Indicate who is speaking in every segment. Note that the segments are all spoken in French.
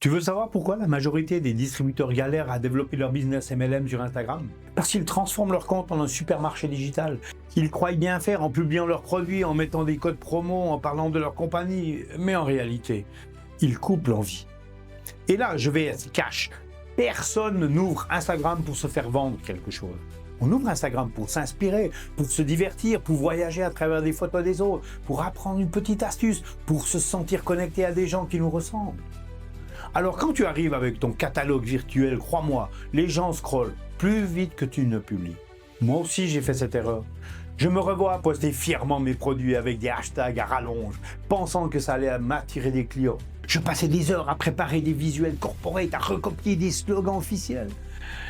Speaker 1: Tu veux savoir pourquoi la majorité des distributeurs galèrent à développer leur business MLM sur Instagram? Parce qu'ils transforment leur compte en un supermarché digital. Ils croient bien faire en publiant leurs produits, en mettant des codes promo, en parlant de leur compagnie, mais en réalité, ils coupent l'envie. Et là, je vais être cash. Personne n'ouvre Instagram pour se faire vendre quelque chose. On ouvre Instagram pour s'inspirer, pour se divertir, pour voyager à travers des photos des autres, pour apprendre une petite astuce, pour se sentir connecté à des gens qui nous ressemblent. Alors quand tu arrives avec ton catalogue virtuel, crois-moi, les gens scrollent plus vite que tu ne publies. Moi aussi j'ai fait cette erreur. Je me revois à poster fièrement mes produits avec des hashtags à rallonge, pensant que ça allait m'attirer des clients. Je passais des heures à préparer des visuels corporate, à recopier des slogans officiels.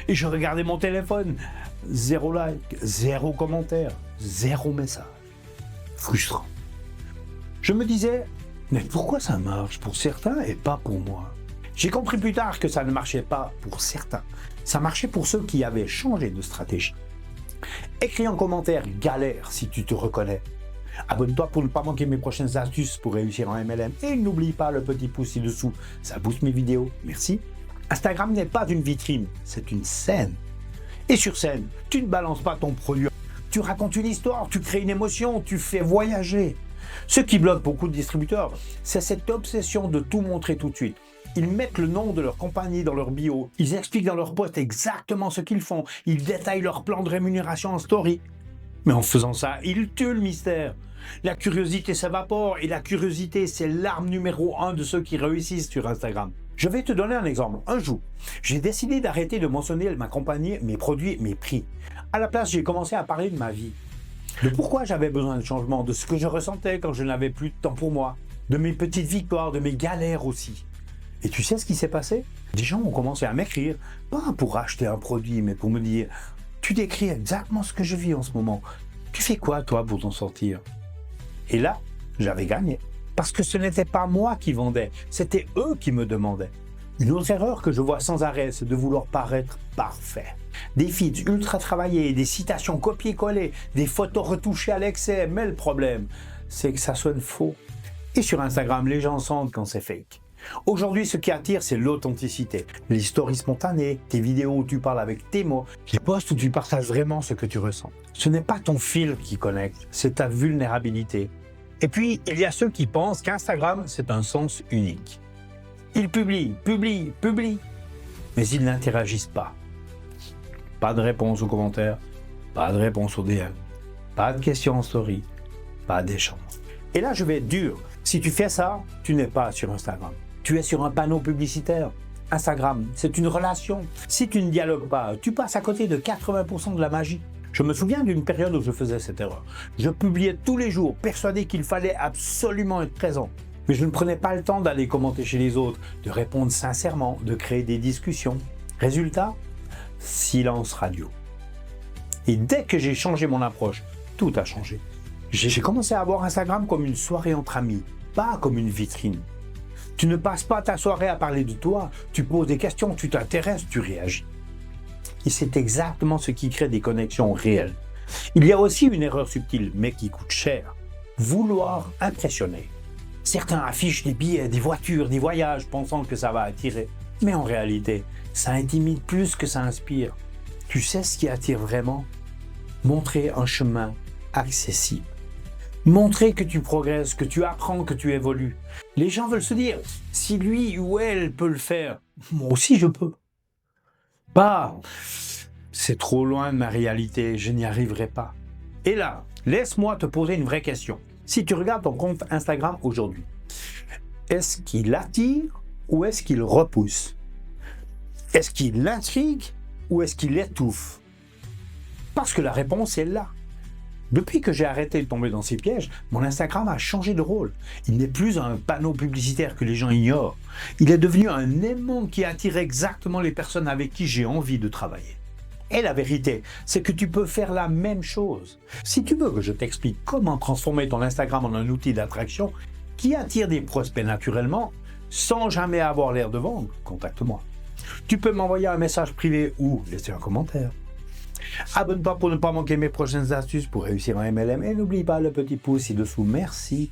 Speaker 1: Et je regardais mon téléphone, 0 like, 0 commentaire, 0 message. Frustrant. Je me disais, mais pourquoi ça marche pour certains et pas pour moi? J'ai compris plus tard que ça ne marchait pas pour certains. Ça marchait pour ceux qui avaient changé de stratégie. Écris en commentaire « galère » si tu te reconnais. Abonne-toi pour ne pas manquer mes prochaines astuces pour réussir en MLM. Et n'oublie pas le petit pouce ci-dessous, ça booste mes vidéos. Merci. Instagram n'est pas une vitrine, c'est une scène. Et sur scène, tu ne balances pas ton produit. Tu racontes une histoire, tu crées une émotion, tu fais voyager. Ce qui bloque beaucoup de distributeurs, c'est cette obsession de tout montrer tout de suite. Ils mettent le nom de leur compagnie dans leur bio, ils expliquent dans leur post exactement ce qu'ils font, ils détaillent leur plan de rémunération en story. Mais en faisant ça, ils tuent le mystère. La curiosité s'évapore et la curiosité, c'est l'arme numéro 1 de ceux qui réussissent sur Instagram. Je vais te donner un exemple. Un jour, j'ai décidé d'arrêter de mentionner ma compagnie, mes produits, mes prix. À la place, j'ai commencé à parler de ma vie. De pourquoi j'avais besoin de changement, de ce que je ressentais quand je n'avais plus de temps pour moi, de mes petites victoires, de mes galères aussi. Et tu sais ce qui s'est passé? Des gens ont commencé à m'écrire, pas pour acheter un produit, mais pour me dire « Tu décris exactement ce que je vis en ce moment. Tu fais quoi, toi, pour t'en sortir ?» Et là, j'avais gagné. Parce que ce n'était pas moi qui vendais, c'était eux qui me demandaient. Une autre erreur que je vois sans arrêt, c'est de vouloir paraître parfait. Des feeds ultra travaillés, des citations copiées-collées, des photos retouchées à l'excès, mais le problème, c'est que ça sonne faux. Et sur Instagram, les gens sentent quand c'est fake. Aujourd'hui, ce qui attire, c'est l'authenticité. Les stories spontanées, tes vidéos où tu parles avec tes mots, les posts où tu partages vraiment ce que tu ressens. Ce n'est pas ton fil qui connecte, c'est ta vulnérabilité. Et puis, il y a ceux qui pensent qu'Instagram, c'est un sens unique. Ils publient, mais ils n'interagissent pas. Pas de réponse aux commentaires, pas de réponse aux DM, pas de questions en story, pas d'échange. Et là, je vais être dur. Si tu fais ça, tu n'es pas sur Instagram. Tu es sur un panneau publicitaire. Instagram, c'est une relation. Si tu ne dialogues pas, tu passes à côté de 80% de la magie. Je me souviens d'une période où je faisais cette erreur. Je publiais tous les jours, persuadé qu'il fallait absolument être présent. Mais je ne prenais pas le temps d'aller commenter chez les autres, de répondre sincèrement, de créer des discussions. Résultat, silence radio. Et dès que j'ai changé mon approche, tout a changé. J'ai commencé à voir Instagram comme une soirée entre amis, pas comme une vitrine. Tu ne passes pas ta soirée à parler de toi, tu poses des questions, tu t'intéresses, tu réagis. Et c'est exactement ce qui crée des connexions réelles. Il y a aussi une erreur subtile, mais qui coûte cher. Vouloir impressionner. Certains affichent des billets, des voitures, des voyages, pensant que ça va attirer. Mais en réalité, ça intimide plus que ça inspire. Tu sais ce qui attire vraiment? Montrer un chemin accessible. Montrer que tu progresses, que tu apprends, que tu évolues. Les gens veulent se dire, si lui ou elle peut le faire, moi aussi je peux. Pas, c'est trop loin de ma réalité, je n'y arriverai pas. Et là, laisse-moi te poser une vraie question. Si tu regardes ton compte Instagram aujourd'hui, est-ce qu'il attire ou est-ce qu'il repousse? Est-ce qu'il l'intrigue ou est-ce qu'il étouffe? Parce que la réponse est là. Depuis que j'ai arrêté de tomber dans ces pièges, mon Instagram a changé de rôle. Il n'est plus un panneau publicitaire que les gens ignorent. Il est devenu un aimant qui attire exactement les personnes avec qui j'ai envie de travailler. Et la vérité, c'est que tu peux faire la même chose. Si tu veux que je t'explique comment transformer ton Instagram en un outil d'attraction qui attire des prospects naturellement, sans jamais avoir l'air de vendre, contacte-moi. Tu peux m'envoyer un message privé ou laisser un commentaire. Abonne-toi pour ne pas manquer mes prochaines astuces pour réussir en MLM et n'oublie pas le petit pouce ci-dessous, merci.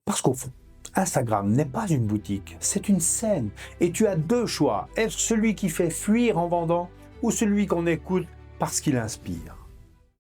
Speaker 1: Parce qu'au fond, Instagram n'est pas une boutique, c'est une scène. Et tu as deux choix, être celui qui fait fuir en vendant ou celui qu'on écoute parce qu'il inspire.